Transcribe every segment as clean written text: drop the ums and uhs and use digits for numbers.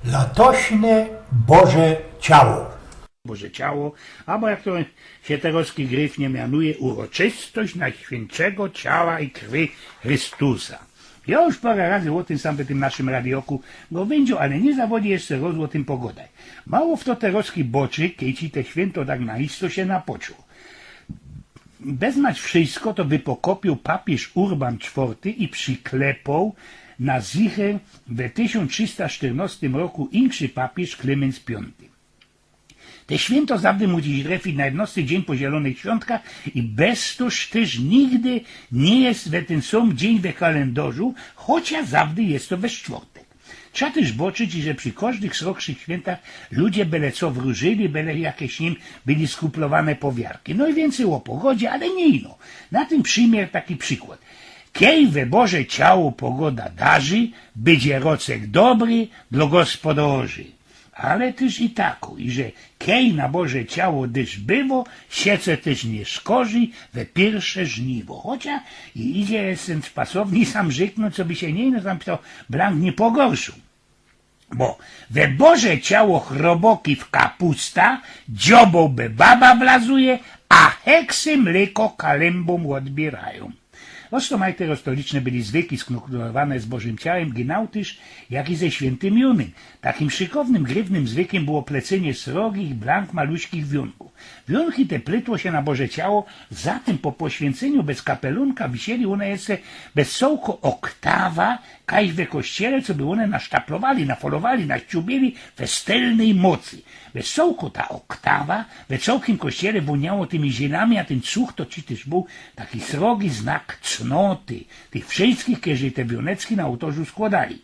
Latośne Boże Ciało. Boże Ciało, albo jak to się terowski gryfnie mianuje, uroczystość Najświętszego Ciała i Krwi Chrystusa. Ja już parę razy o tym sam w tym naszym radioku powiedział, ale nie zawodzi jeszcze roz o tym pogodaj. Mało w to terowski boczyk, kiedy te święto tak na isto się napoczął. Bezmać wszystko to wypokopił papież Urban IV i przyklepał na zicher w 1314 roku inszy papież Klemens V. Te święto zawsze musi trafić na jednosty dzień po zielonych świątkach i bez toż też nigdy nie jest w ten sam dzień w kalendarzu, chociaż zawsze jest to we czwartek. Trzeba też boczyć, że przy każdych sroczych świętach ludzie byle co wróżyli, byle jakieś nim byli skuplowane powiarki. No i więcej o pogodzie, ale nie ino. Na tym przymiar taki przykład. Kiej we Boże Ciało pogoda darzy, będzie rocek dobry dla gospodarzy. Ale też i taku, i że kiej na Boże Ciało dyż było, siece też nie szkorzy we pierwsze żniwo. Chociaż i idzie ten spasowni sam rzeknął, co by się nie tam to blank nie pogorszył. Bo we Boże Ciało chroboki w kapusta, dziobą by baba blazuje, a heksy mleko kalembom odbierają. Osto majte stoliczne byli zwyki sknurowane z Bożym Ciałem, ginał też, jak i ze świętym Junym. Takim szykownym, grywnym zwykiem było plecenie srogich, blank maluśkich wionków. Wionki te plytło się na Boże Ciało, zatem po poświęceniu bez kapelunka wisieli one jeszcze bez sołko oktawa, kaś we kościele, co by one nasztaplowali, nafolowali, naściubili we stelnej mocy. Bez sołko ta oktawa, we całkiem kościele woniało tymi zielami, a ten cuch to ci też był taki srogi znak cnoty tych wszystkich, którzy te wionecki na ołtarzu składali.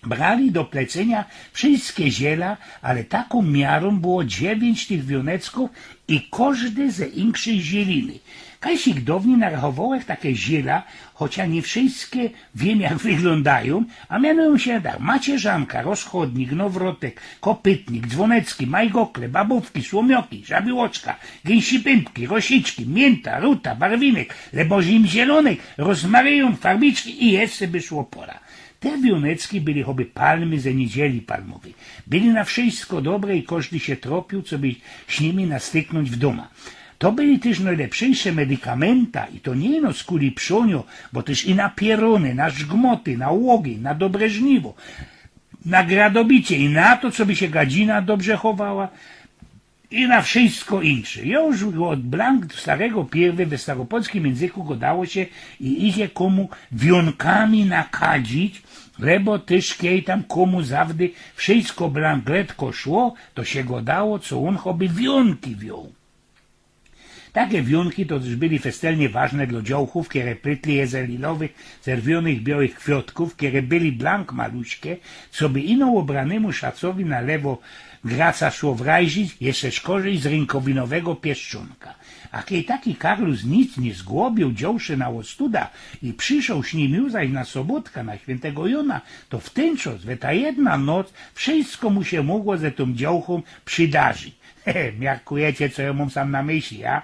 Brali do plecenia wszystkie ziela, ale taką miarą było 9 tych wionecków i każdy ze inkszej zieliny. Kajsik dawniej narachowałek takie ziela, chociaż nie wszystkie wiem jak wyglądają, a mianują się tak: macierzanka, rozchodnik, nowrotek, kopytnik, dzwonecki, majgokle, babówki, słomioki, żabiłoczka, gęsipępki, rosiczki, mięta, ruta, barwinek, lebozim zielonek, rozmaryjon, farbiczki i jeszcze by szło pora. Te wionecki byli choby palmy ze niedzieli palmowej. Byli na wszystko dobre i każdy się tropił, co by z nimi nastyknąć w doma. To byli też najlepsze medykamenta i to nie no z kuli pszonio, bo też i na pierony, na żgmoty, na łogień, na dobre żniwo, na gradobicie i na to, co by się gadzina dobrze chowała i na wszystko insze. Ja już od blank starego pierwy we staropolskim języku go dało się i idzie komu wionkami nakadzić, lebo też kiej tam komu zawdy wszystko blankletko szło, to się go dało, co on choby wionki wziął. Takie wionki to też byli festelnie ważne dla dziołchów, które prytli je ze lilowych, czerwionych, białych kwiatków, które byli blank maluśkie, co by ino obranemu szacowi na lewo graca szło wrajzić, jeszcze szkorzej z rynkowinowego pieszczonka. A kiedy taki Karlus nic nie zgłobił dziąszy na ostuda i przyszł z nim już zaś na sobotka, na świętego Jona, to w ten czas, we ta jedna noc, wszystko mu się mogło ze tą działchą przydarzyć. Miarkujecie, co ja mam sam na myśli, a?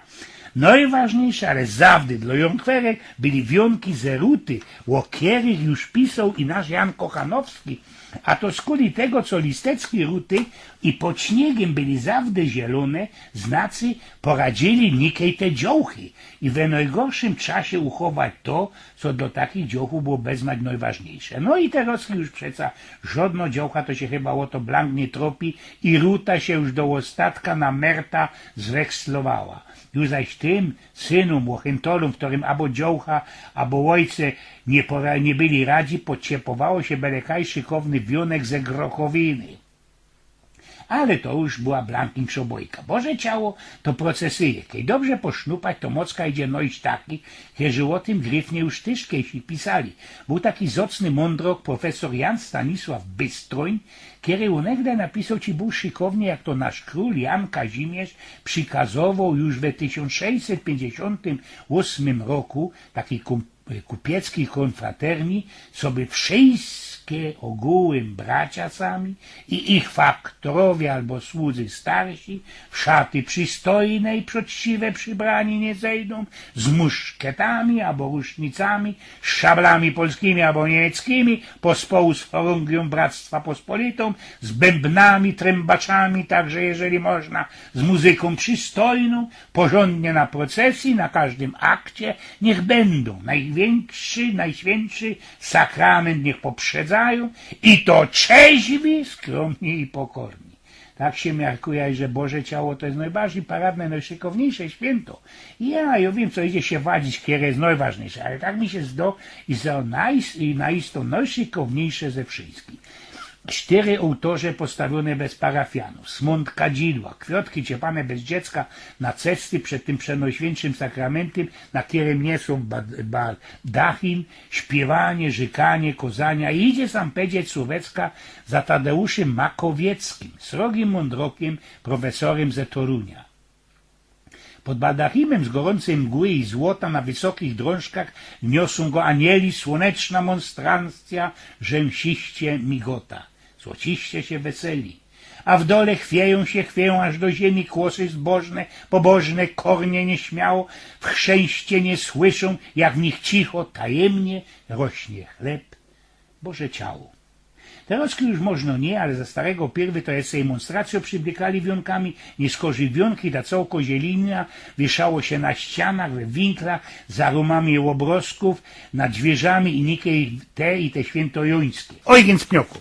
Najważniejsze, ale zawdy dla Jonkwerek byli wionki ze ruty, o których już pisał i nasz Jan Kochanowski, a to z kuli tego, co listeckie ruty i pod śniegiem byli zawdy zielone, znacy poradzili nikiej te dziołchy i we najgorszym czasie uchować to, co do takich dziołchów było bezmać najważniejsze. No i teraz już przeca żadno dziołcha to się chyba o to blank nie tropi i ruta się już do ostatka na merta zwekslowała. Już zaś tym synom, łochętolom, którym albo dziołcha, albo ojce nie byli radzi, podciepowało się belekaj szykowny wionek ze grochowiny. Ale to już była blanking szobojka. Boże Ciało to procesyje. Kiedy dobrze posznupać, to mocka idzie noić taki, którzy o tym gryfnie już też kiedyś pisali. Był taki zacny mądrok profesor Jan Stanisław Bystroń, który onegde napisał ci był szykownie, jak to nasz król Jan Kazimierz przykazował już w 1658 roku takiej kupieckiej konfraterni, co by wszystkie wszystkie ogółem bracia sami i ich faktorowie albo słudzy starsi w szaty przystojne i poczciwe przybrani nie zejdą, z muszkietami albo rusznicami, z szablami polskimi albo niemieckimi, pospołu z chorągią Bractwa Pospolitą, z bębnami, trębaczami, także jeżeli można, z muzyką przystojną, porządnie na procesji, na każdym akcie, niech będą najświętszy sakrament niech poprzedzają i to trzeźwi, skromni i pokorni. Tak się miarkuje, że Boże Ciało to jest najbardziej paradne, najszykowniejsze święto. Ja wiem, co idzie się wadzić, które jest najważniejsze, ale tak mi się zdo i naistą najszykowniejsze ze wszystkich. 4 ołtarze postawione bez parafianów, smąd kadzidła, kwiatki ciepane bez dziecka na cesty przed tym przenajświętszym sakramentem, na którym niosą baldachin, śpiewanie, żykanie, kozania i idzie sam powiedzieć Słowecka za Tadeuszem Makowieckim, srogim mądrokiem, profesorem ze Torunia. Pod baldachimem z gorącej mgły i złota na wysokich drążkach niosą go anieli, słoneczna monstrancja rzęsiście migota. Złociście się weseli, a w dole chwieją aż do ziemi kłosy zbożne, pobożne, kornie nieśmiało, w chrzęście nie słyszą, jak w nich cicho, tajemnie rośnie chleb, Boże Ciało. Teraz już można nie, ale za starego pierwy to jest demonstracją przybiegali wionkami, nie skorzy wionki, da całko zielina, wieszało się na ścianach, we winklach, za rumami łobrosków, nad drzwiami i nikie te świętojońskie. Oj, więc pnioków.